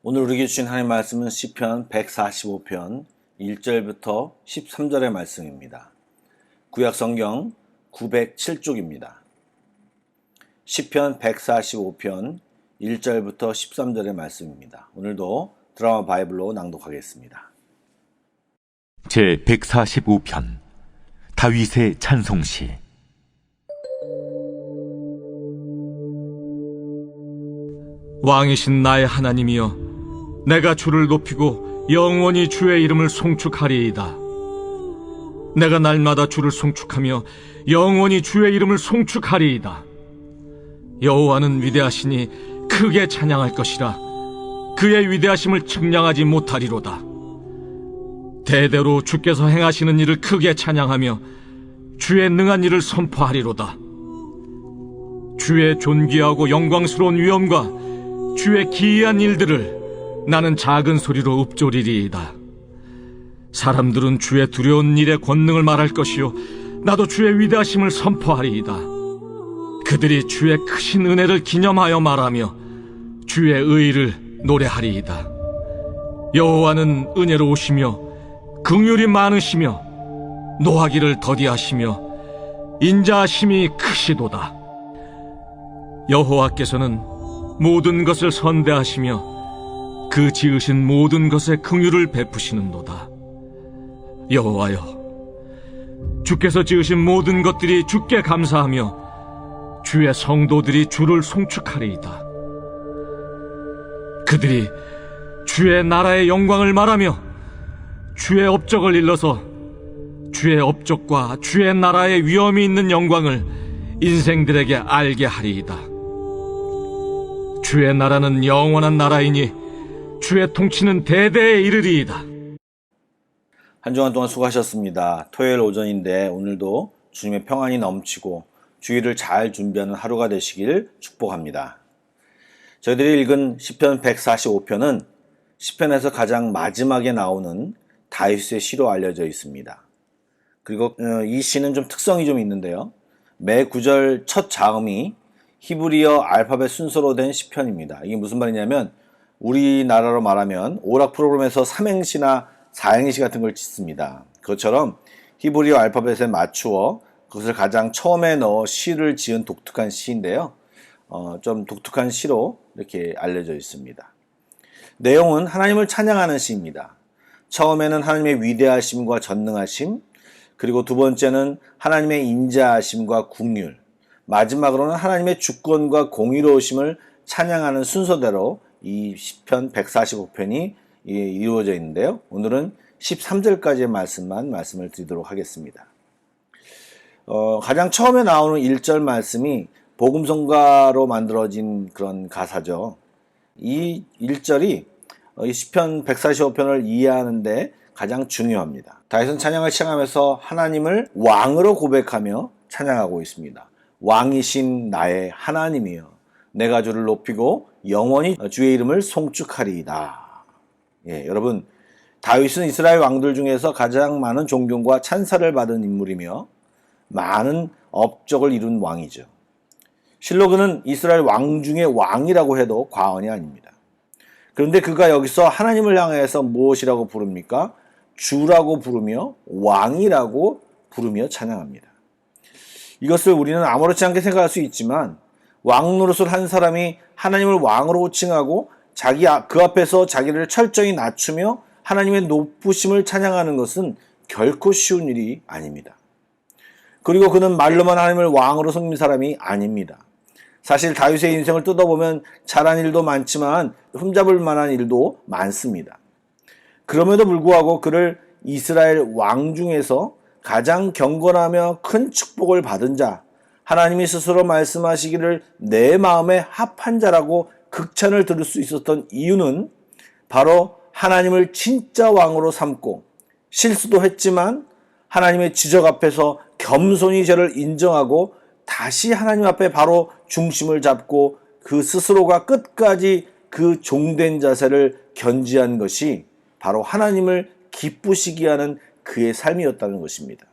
오늘 우리에게 주신 하나님의 말씀은 시편 145편 1절부터 13절의 말씀입니다. 구약성경 907쪽입니다. 시편 145편 1절부터 13절의 말씀입니다. 오늘도 드라마 바이블로 낭독하겠습니다. 제 145편 다윗의 찬송시. 왕이신 나의 하나님이여, 내가 주를 높이고 영원히 주의 이름을 송축하리이다. 내가 날마다 주를 송축하며 영원히 주의 이름을 송축하리이다. 여호와는 위대하시니 크게 찬양할 것이라. 그의 위대하심을 측량하지 못하리로다. 대대로 주께서 행하시는 일을 크게 찬양하며 주의 능한 일을 선포하리로다. 주의 존귀하고 영광스러운 위엄과 주의 기이한 일들을 나는 작은 소리로 읊조리리이다. 사람들은 주의 두려운 일의 권능을 말할 것이요, 나도 주의 위대하심을 선포하리이다. 그들이 주의 크신 은혜를 기념하여 말하며 주의 의를 노래하리이다. 여호와는 은혜로우시며 긍휼이 많으시며 노하기를 더디하시며 인자하심이 크시도다. 여호와께서는 모든 것을 선대하시며 그 지으신 모든 것에 긍휼을 베푸시는도다. 여호와여, 주께서 지으신 모든 것들이 주께 감사하며 주의 성도들이 주를 송축하리이다. 그들이 주의 나라의 영광을 말하며 주의 업적을 일러서 주의 업적과 주의 나라의 위엄이 있는 영광을 인생들에게 알게 하리이다. 주의 나라는 영원한 나라이니 주의 통치는 대대에 이르리이다. 한 주간 동안 수고하셨습니다. 토요일 오전인데 오늘도 주님의 평안이 넘치고 주일을 잘 준비하는 하루가 되시길 축복합니다. 저희들이 읽은 시편 145편은 시편에서 가장 마지막에 나오는 다윗의 시로 알려져 있습니다. 그리고 이 시는 좀 특성이 좀 있는데요. 매 구절 첫 자음이 히브리어 알파벳 순서로 된 시편입니다. 이게 무슨 말이냐면 우리나라로 말하면 오락 프로그램에서 삼행시나 사행시 같은 걸 짓습니다. 그것처럼 히브리어 알파벳에 맞추어 그것을 가장 처음에 넣어 시를 지은 독특한 시인데요. 좀 독특한 시로 이렇게 알려져 있습니다. 내용은 하나님을 찬양하는 시입니다. 처음에는 하나님의 위대하심과 전능하심, 그리고 두 번째는 하나님의 인자하심과 긍휼, 마지막으로는 하나님의 주권과 공의로우심을 찬양하는 순서대로 이 시편 145편이 이루어져 있는데요. 오늘은 13절까지의 말씀을 드리도록 하겠습니다. 가장 처음에 나오는 1절 말씀이 복음성가로 만들어진 그런 가사죠. 이 1절이 이 시편 145편을 이해하는데 가장 중요합니다. 다윗은 찬양을 시작하면서 하나님을 왕으로 고백하며 찬양하고 있습니다. 왕이신 나의 하나님이여, 내가 주를 높이고 영원히 주의 이름을 송축하리이다. 여러분, 다윗은 이스라엘 왕들 중에서 가장 많은 존경과 찬사를 받은 인물이며 많은 업적을 이룬 왕이죠. 실로 그는 이스라엘 왕 중에 왕이라고 해도 과언이 아닙니다. 그런데 그가 여기서 하나님을 향해서 무엇이라고 부릅니까? 주라고 부르며 왕이라고 부르며 찬양합니다. 이것을 우리는 아무렇지 않게 생각할 수 있지만 왕 노릇을 한 사람이 하나님을 왕으로 호칭하고 그 앞에서 자기를 철저히 낮추며 하나님의 높으심을 찬양하는 것은 결코 쉬운 일이 아닙니다. 그리고 그는 말로만 하나님을 왕으로 섬긴 사람이 아닙니다. 사실 다윗의 인생을 뜯어보면 잘한 일도 많지만 흠잡을 만한 일도 많습니다. 그럼에도 불구하고 그를 이스라엘 왕 중에서 가장 경건하며 큰 축복을 받은 자, 하나님이 스스로 말씀하시기를 내 마음에 합한 자라고 극찬을 들을 수 있었던 이유는 바로 하나님을 진짜 왕으로 삼고 실수도 했지만 하나님의 지적 앞에서 겸손히 죄를 인정하고 다시 하나님 앞에 바로 중심을 잡고 그 스스로가 끝까지 그 종된 자세를 견지한 것이 바로 하나님을 기쁘시게 하는 그의 삶이었다는 것입니다.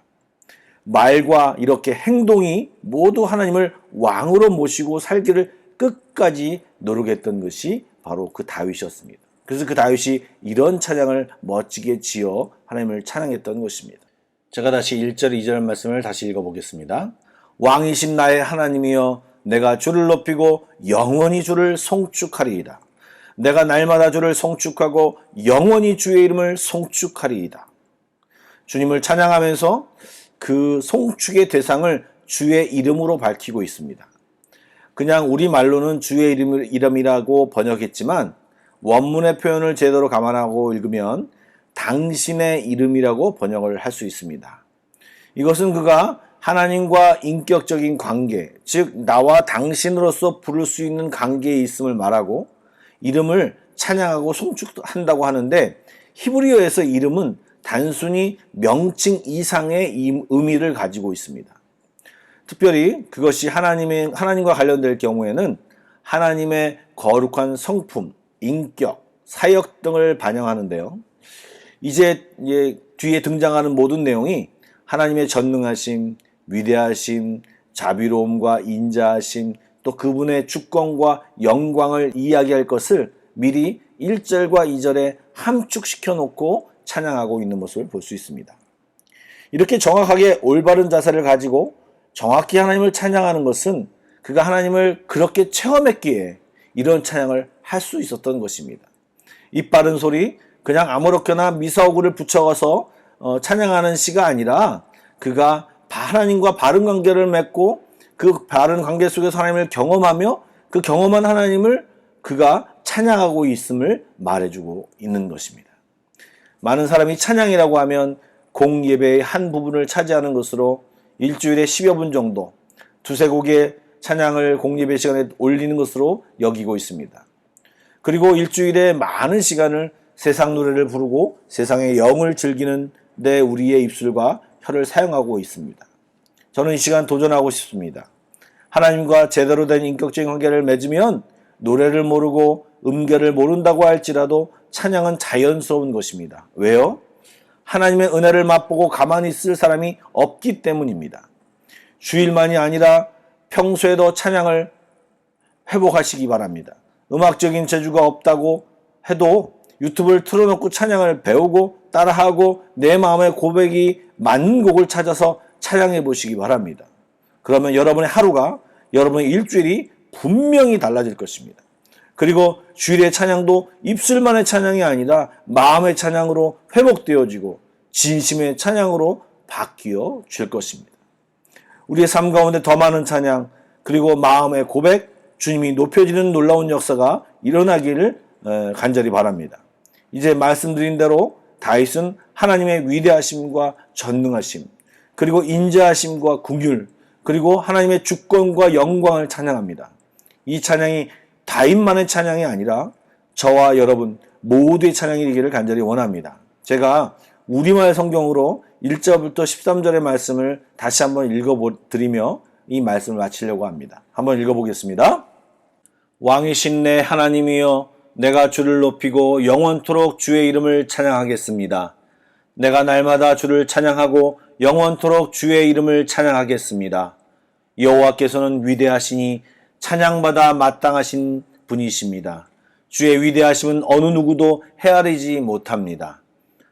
말과 이렇게 행동이 모두 하나님을 왕으로 모시고 살기를 끝까지 노력했던 것이 바로 그 다윗이었습니다. 그래서 그 다윗이 이런 찬양을 멋지게 지어 하나님을 찬양했던 것입니다. 제가 다시 1절, 2절 말씀을 다시 읽어보겠습니다. 왕이신 나의 하나님이여 내가 주를 높이고 영원히 주를 송축하리이다. 내가 날마다 주를 송축하고 영원히 주의 이름을 송축하리이다. 주님을 찬양하면서 그 송축의 대상을 주의 이름으로 밝히고 있습니다. 그냥 우리말로는 주의 이름이라고 번역했지만 원문의 표현을 제대로 감안하고 읽으면 당신의 이름이라고 번역을 할 수 있습니다. 이것은 그가 하나님과 인격적인 관계, 즉 나와 당신으로서 부를 수 있는 관계에 있음을 말하고 이름을 찬양하고 송축한다고 하는데 히브리어에서 이름은 단순히 명칭 이상의 의미를 가지고 있습니다. 특별히 그것이 하나님과 관련될 경우에는 하나님의 거룩한 성품, 인격, 사역 등을 반영하는데요. 이제 뒤에 등장하는 모든 내용이 하나님의 전능하심, 위대하심, 자비로움과 인자하심, 또 그분의 주권과 영광을 이야기할 것을 미리 1절과 2절에 함축시켜 놓고 찬양하고 있는 모습을 볼 수 있습니다. 이렇게 정확하게 올바른 자세를 가지고 정확히 하나님을 찬양하는 것은 그가 하나님을 그렇게 체험했기에 이런 찬양을 할 수 있었던 것입니다. 입 바른 소리, 그냥 아무렇게나 미사오구를 붙여서 찬양하는 시가 아니라 그가 하나님과 바른 관계를 맺고 그 바른 관계 속에서 하나님을 경험하며 그 경험한 하나님을 그가 찬양하고 있음을 말해주고 있는 것입니다. 많은 사람이 찬양이라고 하면 공예배의 한 부분을 차지하는 것으로 일주일에 10여 분 정도 두세 곡의 찬양을 공예배 시간에 올리는 것으로 여기고 있습니다. 그리고 일주일에 많은 시간을 세상 노래를 부르고 세상의 영을 즐기는 데 우리의 입술과 혀를 사용하고 있습니다. 저는 이 시간 도전하고 싶습니다. 하나님과 제대로 된 인격적인 관계를 맺으면 노래를 모르고 음계를 모른다고 할지라도 찬양은 자연스러운 것입니다. 왜요? 하나님의 은혜를 맛보고 가만히 있을 사람이 없기 때문입니다. 주일만이 아니라 평소에도 찬양을 회복하시기 바랍니다. 음악적인 재주가 없다고 해도 유튜브를 틀어놓고 찬양을 배우고 따라하고 내 마음의 고백이 맞는 곡을 찾아서 찬양해 보시기 바랍니다. 그러면 여러분의 하루가, 여러분의 일주일이 분명히 달라질 것입니다. 그리고 주일의 찬양도 입술만의 찬양이 아니라 마음의 찬양으로 회복되어지고 진심의 찬양으로 바뀌어질 것입니다. 우리의 삶 가운데 더 많은 찬양, 그리고 마음의 고백, 주님이 높여지는 놀라운 역사가 일어나기를 간절히 바랍니다. 이제 말씀드린 대로 다윗은 하나님의 위대하심과 전능하심, 그리고 인자하심과 긍휼, 그리고 하나님의 주권과 영광을 찬양합니다. 이 찬양이 다윗만의 찬양이 아니라 저와 여러분 모두의 찬양이 되기를 간절히 원합니다. 제가 우리말 성경으로 1절부터 13절의 말씀을 다시 한번 읽어드리며 이 말씀을 마치려고 합니다. 한번 읽어보겠습니다. 왕이신 내 하나님이여 내가 주를 높이고 영원토록 주의 이름을 찬양하겠습니다. 내가 날마다 주를 찬양하고 영원토록 주의 이름을 찬양하겠습니다. 여호와께서는 위대하시니 찬양받아 마땅하신 분이십니다. 주의 위대하심은 어느 누구도 헤아리지 못합니다.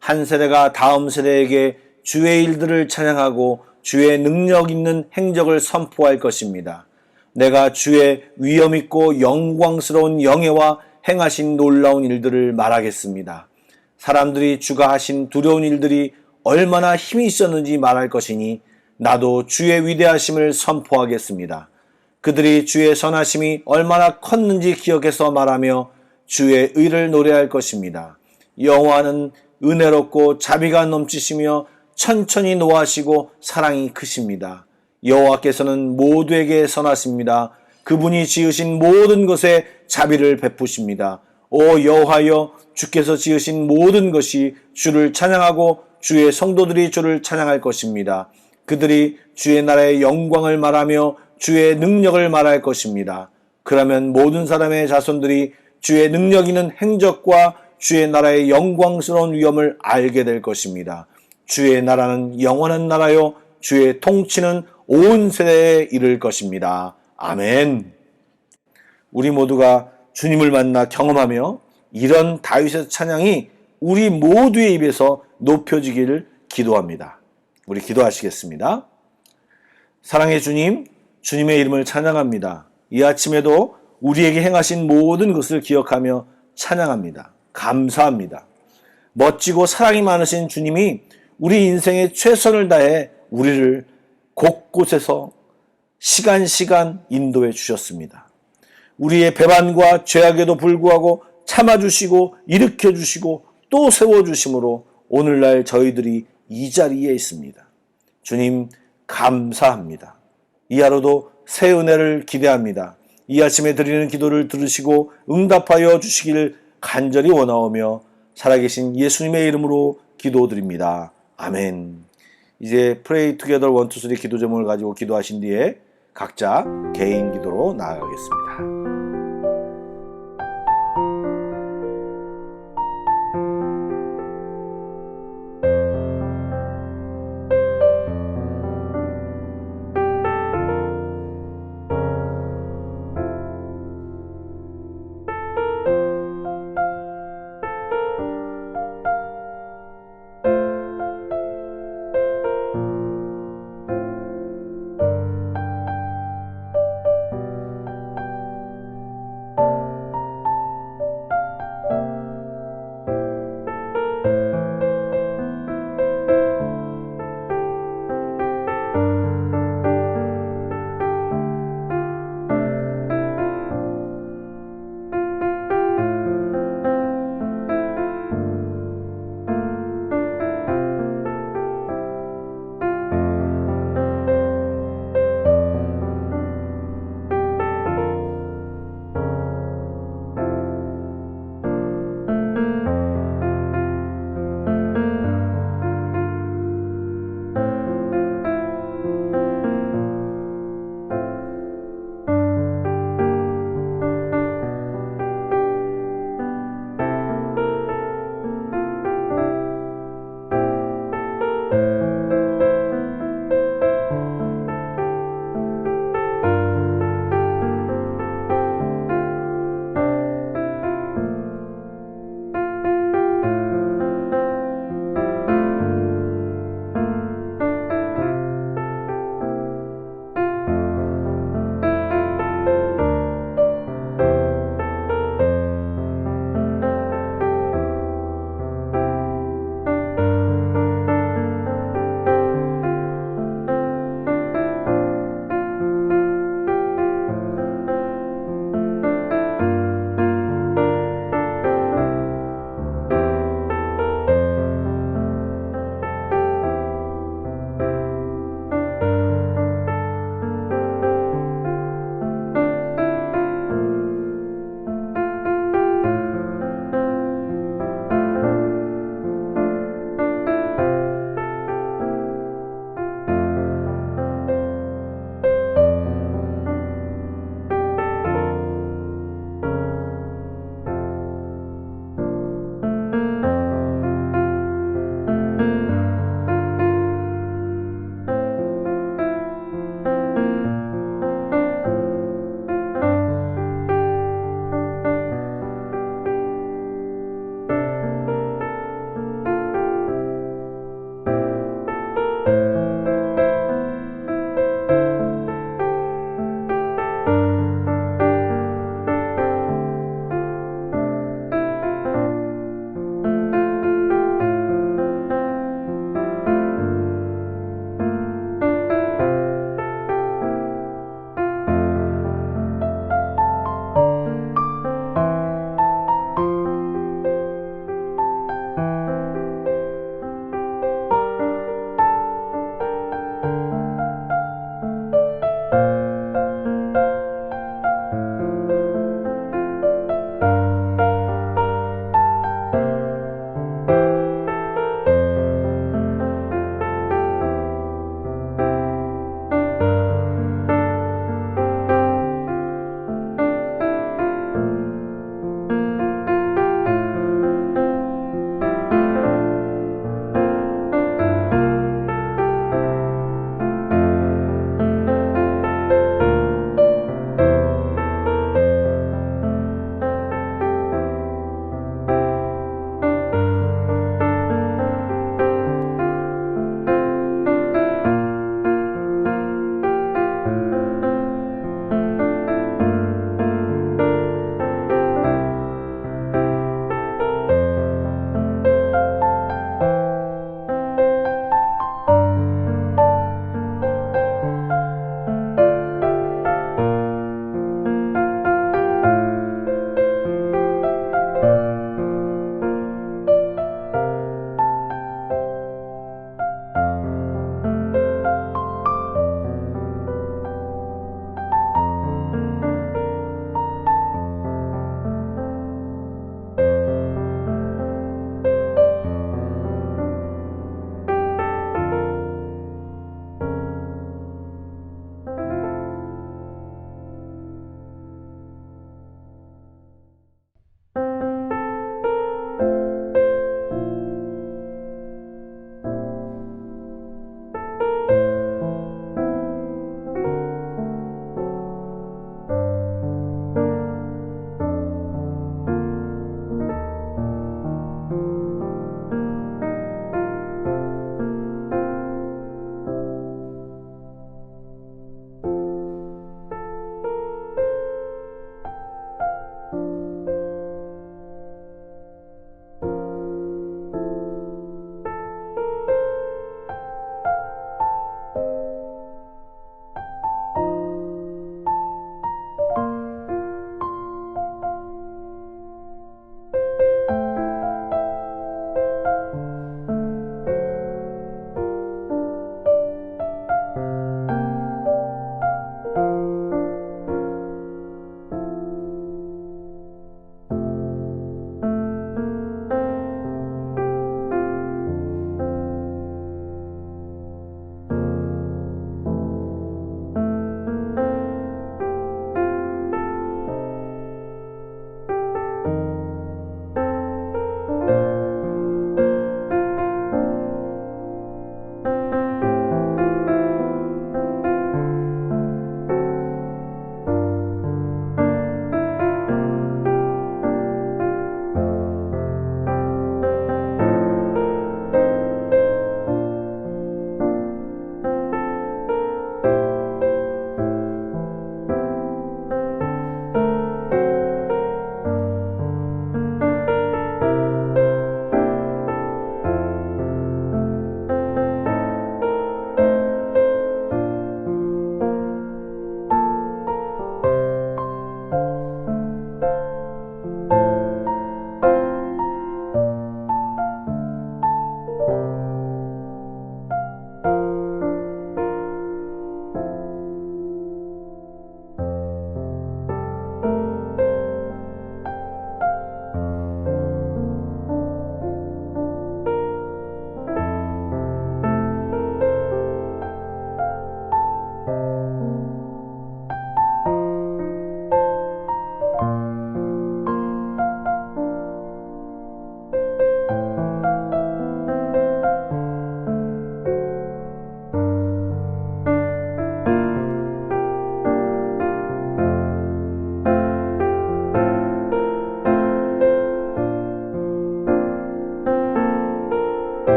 한 세대가 다음 세대에게 주의 일들을 찬양하고 주의 능력 있는 행적을 선포할 것입니다. 내가 주의 위엄 있고 영광스러운 영예와 행하신 놀라운 일들을 말하겠습니다. 사람들이 주가 하신 두려운 일들이 얼마나 힘이 있었는지 말할 것이니 나도 주의 위대하심을 선포하겠습니다. 그들이 주의 선하심이 얼마나 컸는지 기억해서 말하며 주의 의를 노래할 것입니다. 여호와는 은혜롭고 자비가 넘치시며 천천히 노하시고 사랑이 크십니다. 여호와께서는 모두에게 선하십니다. 그분이 지으신 모든 것에 자비를 베푸십니다. 오 여호와여, 주께서 지으신 모든 것이 주를 찬양하고 주의 성도들이 주를 찬양할 것입니다. 그들이 주의 나라의 영광을 말하며 주의 능력을 말할 것입니다. 그러면 모든 사람의 자손들이 주의 능력 있는 행적과 주의 나라의 영광스러운 위엄을 알게 될 것입니다. 주의 나라는 영원한 나라요 주의 통치는 온 세대에 이를 것입니다. 아멘. 우리 모두가 주님을 만나 경험하며 이런 다윗의 찬양이 우리 모두의 입에서 높여지기를 기도합니다. 우리 기도하시겠습니다. 사랑의 주님, 주님의 이름을 찬양합니다. 이 아침에도 우리에게 행하신 모든 것을 기억하며 찬양합니다. 감사합니다. 멋지고 사랑이 많으신 주님이 우리 인생에 최선을 다해 우리를 곳곳에서 시간 인도해 주셨습니다. 우리의 배반과 죄악에도 불구하고 참아주시고 일으켜주시고 또 세워주심으로 오늘날 저희들이 이 자리에 있습니다. 주님 감사합니다. 이 하루도 새 은혜를 기대합니다. 이 아침에 드리는 기도를 들으시고 응답하여 주시기를 간절히 원하오며 살아계신 예수님의 이름으로 기도드립니다. 아멘. 이제 Pray Together 1, 2, 3 기도 제목을 가지고 기도하신 뒤에 각자 개인 기도로 나아가겠습니다.